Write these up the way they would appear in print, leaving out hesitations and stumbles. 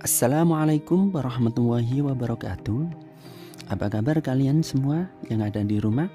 Assalamualaikum warahmatullahi wabarakatuh. Apa kabar kalian semua yang ada di rumah?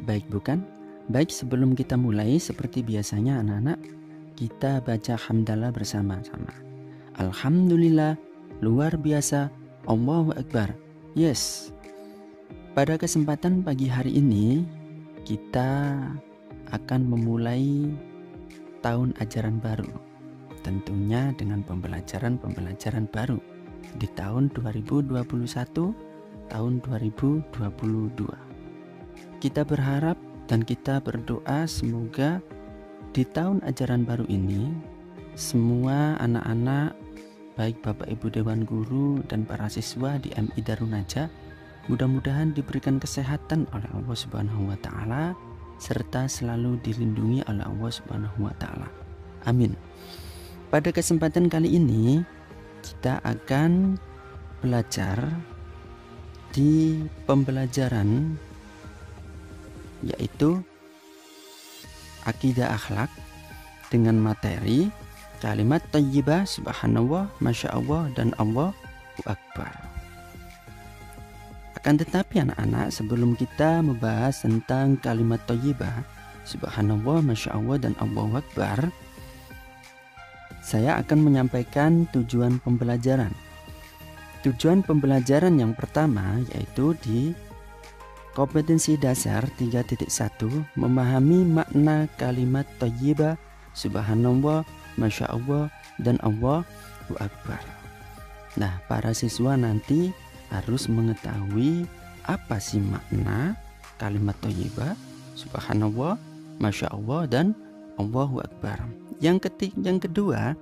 Baik bukan? Baik, sebelum kita mulai seperti biasanya anak-anak, kita baca hamdalah bersama-sama. Alhamdulillah, luar biasa, Allahu Akbar. Yes. Pada kesempatan pagi hari ini, kita akan memulai tahun ajaran baru. Tentunya dengan pembelajaran baru di tahun 2021, tahun 2022. Kita berharap dan kita berdoa semoga di tahun ajaran baru ini semua anak-anak, baik Bapak Ibu Dewan Guru dan para siswa di MI Darun Najah, mudah-mudahan diberikan kesehatan oleh Allah Subhanahu wa taala serta selalu dilindungi oleh Allah Subhanahu wa taala. Amin. Pada kesempatan kali ini kita akan belajar di pembelajaran yaitu akidah akhlak dengan materi kalimat thayyibah, subhanallah, masya Allah, dan Allahu Akbar. Akan tetapi anak-anak, sebelum kita membahas tentang kalimat thayyibah, subhanallah, masya Allah, dan Allahu Akbar, saya akan menyampaikan tujuan pembelajaran. Tujuan pembelajaran yang pertama yaitu di kompetensi dasar 3.1 memahami makna kalimat thayyibah, subhanallah, masya Allah, dan Allahu Akbar. Nah, para siswa nanti harus mengetahui apa sih makna kalimat thayyibah, subhanallah, masya Allah, dan Allahu Akbar. Yang kedua,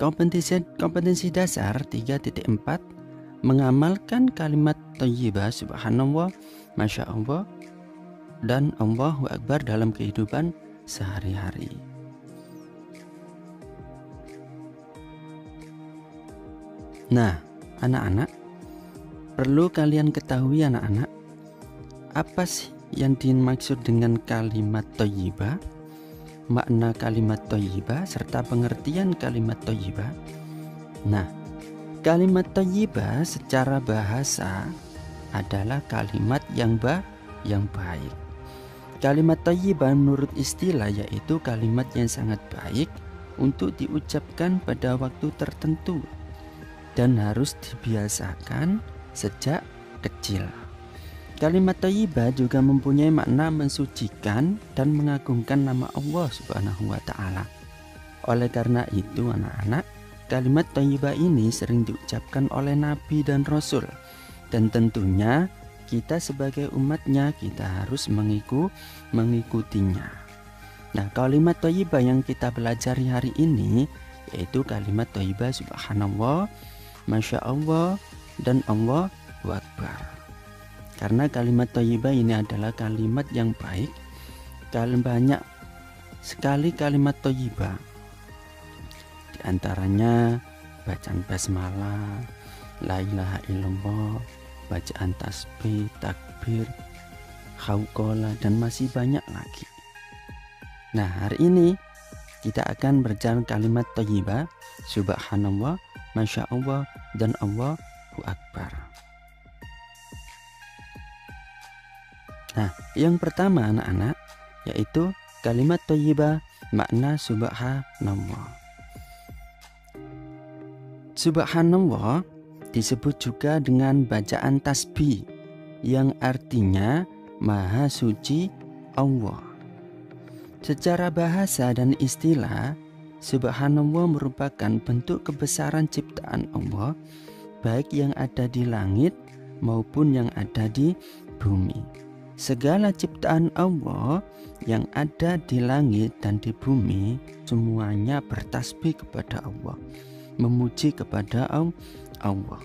kompetensi dasar 3.4 mengamalkan kalimat thayyibah, subhanallah, masya Allah, dan Allahu Akbar dalam kehidupan sehari-hari. Nah, anak-anak, perlu kalian ketahui anak-anak, apa sih yang dimaksud dengan kalimat thayyibah, makna kalimat thayyibah, serta pengertian kalimat thayyibah. Nah, kalimat thayyibah secara bahasa adalah kalimat yang baik. Kalimat thayyibah menurut istilah yaitu kalimat yang sangat baik untuk diucapkan pada waktu tertentu dan harus dibiasakan sejak kecil. Kalimat thayyibah juga mempunyai makna mensucikan dan mengagungkan nama Allah Subhanahu wa taala. Oleh karena itu anak-anak, kalimat thayyibah ini sering diucapkan oleh nabi dan rasul, dan tentunya kita sebagai umatnya kita harus mengikutinya. Nah, kalimat thayyibah yang kita pelajari hari ini yaitu kalimat thayyibah subhanallah, masya Allah, dan Allahu Akbar. Karena kalimat thayyibah ini adalah kalimat yang baik. Banyak sekali kalimat thayyibah. Di antaranya bacaan basmalah, la ilaha illallah, bacaan tasbih, takbir, hauqalah, dan masih banyak lagi. Nah, hari ini kita akan berjalan kalimat thayyibah, subhanallah, masya Allah, dan Allahu Akbar. Nah, yang pertama anak-anak yaitu kalimat thayyibah makna subhanallah. Subhanallah disebut juga dengan bacaan tasbih yang artinya maha suci Allah. Secara bahasa dan istilah, subhanallah merupakan bentuk kebesaran ciptaan Allah baik yang ada di langit maupun yang ada di bumi. Segala ciptaan Allah yang ada di langit dan di bumi semuanya bertasbih kepada Allah, memuji kepada Allah.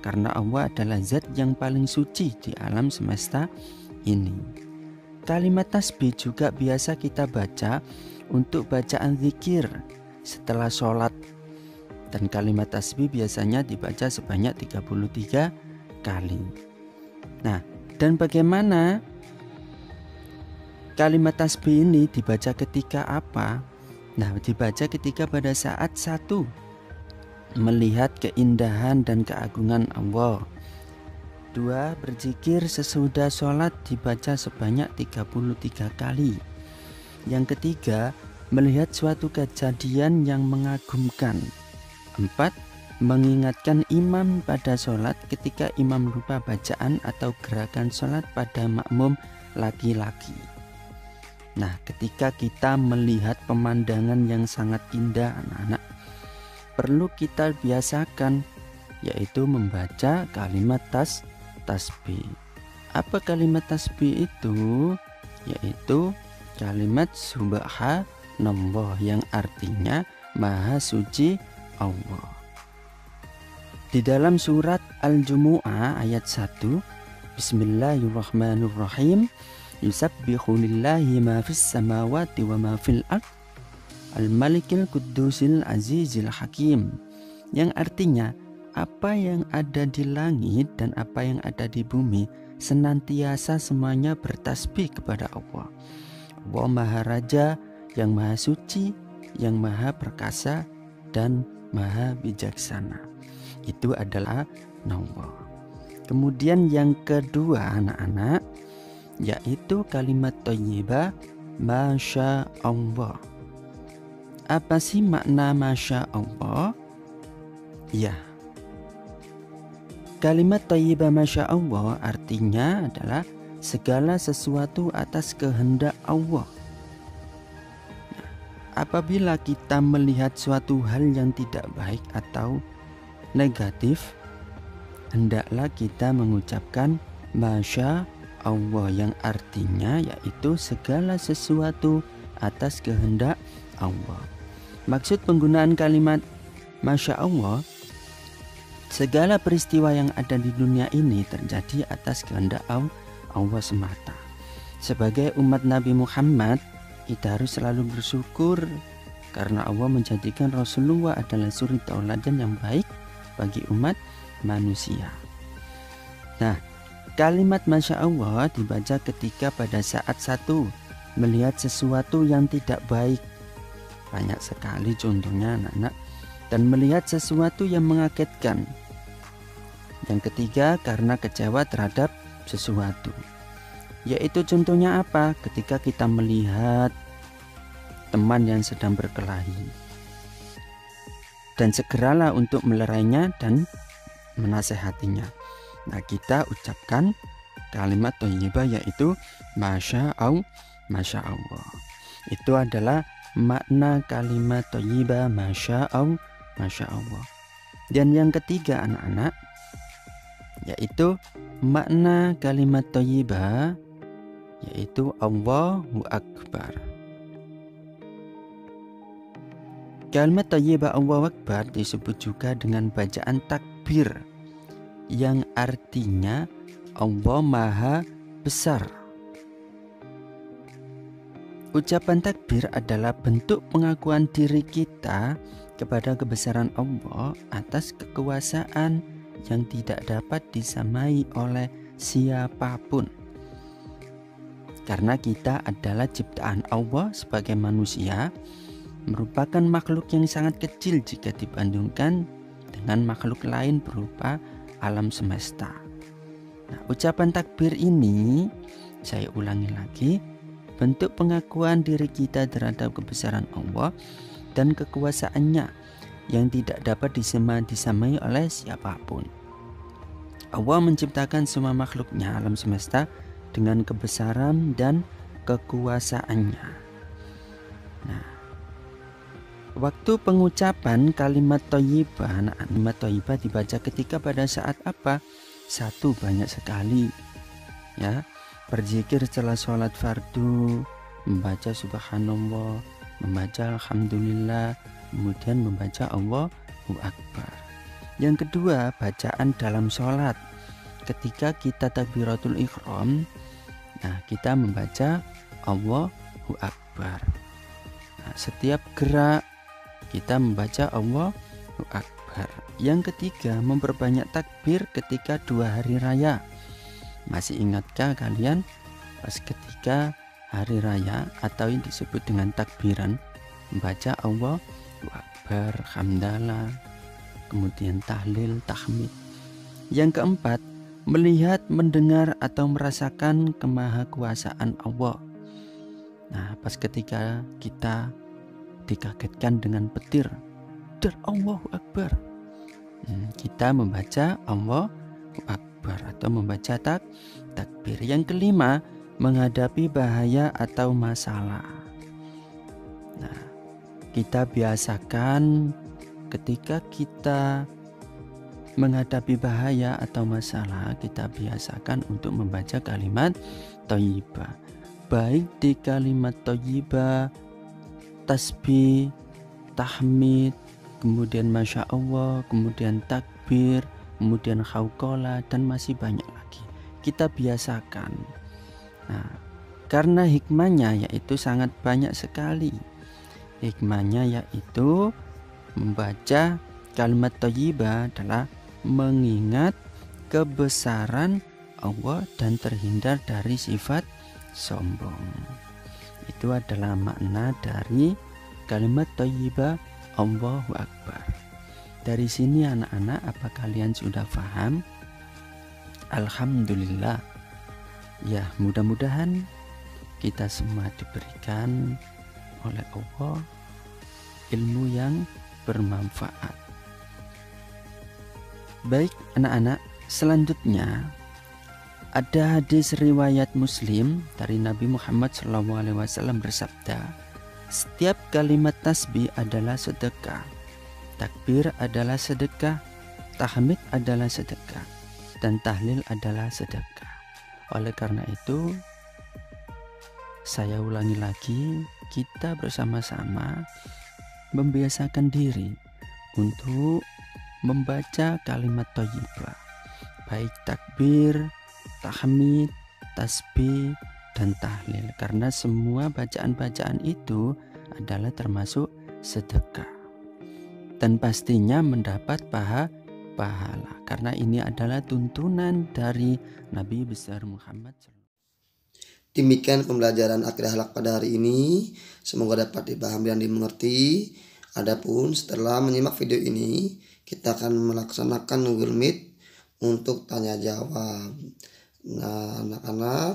Karena Allah adalah zat yang paling suci di alam semesta ini. Kalimat tasbih juga biasa kita baca untuk bacaan zikir setelah sholat. Dan kalimat tasbih biasanya dibaca sebanyak 33 kali. Nah, dan bagaimana kalimat tasbih ini dibaca ketika apa? Nah, dibaca ketika pada saat satu melihat keindahan dan keagungan Allah. 2. Berzikir sesudah sholat dibaca sebanyak 33 kali. Yang ketiga, melihat suatu kejadian yang mengagumkan. 4. Mengingatkan imam pada sholat ketika imam lupa bacaan atau gerakan sholat pada makmum laki-laki. Nah, ketika kita melihat pemandangan yang sangat indah anak-anak, perlu kita biasakan, yaitu membaca kalimat tasbih. Apa kalimat tasbih itu? Yaitu kalimat subhanallah yang artinya maha suci Allah. Di dalam surat Al-Jumu'ah ayat 1, Bismillahirrahmanirrahim, Yusabbihu lillahi ma fis samawati wa ma fil ard, Al-Malikil Quddusil Azizil Hakim, yang artinya apa yang ada di langit dan apa yang ada di bumi senantiasa semuanya bertasbih kepada Allah. Allah Maha Raja yang Maha Suci, yang Maha Perkasa dan Maha Bijaksana. Itu adalah Allah. Kemudian yang kedua anak-anak, yaitu kalimat thayyibah Masya Allah. Apa sih makna Masya Allah? Ya, kalimat thayyibah Masya Allah artinya adalah segala sesuatu atas kehendak Allah. Nah, apabila kita melihat suatu hal yang tidak baik atau negatif, hendaklah kita mengucapkan Masya Allah yang artinya yaitu segala sesuatu atas kehendak Allah. Maksud penggunaan kalimat Masya Allah, segala peristiwa yang ada di dunia ini terjadi atas kehendak Allah semata. Sebagai umat Nabi Muhammad, kita harus selalu bersyukur karena Allah menjadikan Rasulullah adalah suri tauladan yang baik bagi umat manusia. Nah, kalimat Masya Allah dibaca ketika pada saat satu melihat sesuatu yang tidak baik. Banyak sekali contohnya anak-anak. Dan melihat sesuatu yang mengagetkan. Yang ketiga, karena kecewa terhadap sesuatu. Yaitu contohnya apa? Ketika kita melihat teman yang sedang berkelahi, dan segeralah untuk melerainya dan menasehatinya. Nah, kita ucapkan kalimat thayyibah yaitu Masya Allah. Itu adalah makna kalimat thayyibah Masya Allah. Dan yang ketiga anak-anak, yaitu makna kalimat thayyibah yaitu Allahu Akbar. Kalimat thayyibah Allahu Akbar disebut juga dengan bacaan takbir yang artinya Allah Maha Besar. Ucapan takbir adalah bentuk pengakuan diri kita kepada kebesaran Allah atas kekuasaan yang tidak dapat disamai oleh siapapun. Karena kita adalah ciptaan Allah sebagai manusia, merupakan makhluk yang sangat kecil jika dibandingkan dengan makhluk lain berupa alam semesta. Nah, ucapan takbir ini, saya ulangi lagi, bentuk pengakuan diri kita terhadap kebesaran Allah dan kekuasaannya yang tidak dapat disamai oleh siapapun. Allah menciptakan semua makhluknya alam semesta dengan kebesaran dan kekuasaannya. Nah, waktu pengucapan kalimat thayyibah, kalimat thayyibah dibaca ketika pada saat apa? Satu, banyak sekali, ya. Berzikir setelah sholat fardu, membaca subhanallah, membaca alhamdulillah, kemudian membaca Allahu Akbar. Yang kedua, bacaan dalam sholat. Ketika kita takbiratul ihram, nah kita membaca Allahu Akbar. Nah, setiap gerak kita membaca Allahu Akbar. Yang ketiga, memperbanyak takbir ketika 2 hari raya. Masih ingatkah kalian pas ketika hari raya atau yang disebut dengan takbiran, membaca Allahu Akbar, hamdalah, kemudian tahlil, tahmid. Yang keempat, melihat, mendengar atau merasakan kemahakuasaan Allah. Nah, pas ketika kita dikagetkan dengan petir, dar Allahu Akbar, kita membaca Allahu Akbar atau membaca takbir. Yang kelima, menghadapi bahaya atau masalah. Nah, kita biasakan ketika kita menghadapi bahaya atau masalah, kita biasakan untuk membaca kalimat thayyibah. Baik di kalimat thayyibah, tasbih, tahmid, kemudian masya Allah, kemudian takbir, kemudian khauqalah, dan masih banyak lagi. Kita biasakan. Nah, karena hikmahnya yaitu sangat banyak sekali. Hikmahnya yaitu membaca kalimat thayyibah adalah mengingat kebesaran Allah dan terhindar dari sifat sombong. Itu adalah makna dari kalimat thayyibah Allahu Akbar. Dari sini anak-anak, apa kalian sudah paham? Alhamdulillah. Ya, mudah-mudahan kita semua diberikan oleh Allah ilmu yang bermanfaat. Baik anak-anak, selanjutnya ada hadis riwayat Muslim dari Nabi Muhammad SAW bersabda, setiap kalimat tasbih adalah sedekah, takbir adalah sedekah, tahmid adalah sedekah, dan tahlil adalah sedekah. Oleh karena itu, saya ulangi lagi, kita bersama-sama membiasakan diri untuk membaca kalimat thayyibah, baik takbir, tahmid, tasbih, dan tahlil, karena semua bacaan-bacaan itu adalah termasuk sedekah dan pastinya mendapat pahala, karena ini adalah tuntunan dari Nabi besar Muhammad. Demikian pembelajaran akidah akhlak pada hari ini, semoga dapat dipahami dan dimengerti. Adapun setelah menyimak video ini, kita akan melaksanakan Google Meet untuk tanya jawab. Nah, anak-anak,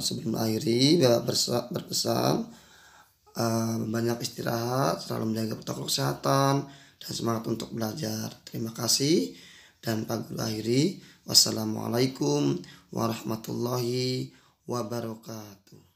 sebelum akhiri Bapak berpesan banyak istirahat, selalu menjaga protokol kesehatan, dan semangat untuk belajar. Terima kasih, dan Pak Guru akhiri. Wassalamualaikum warahmatullahi wabarakatuh.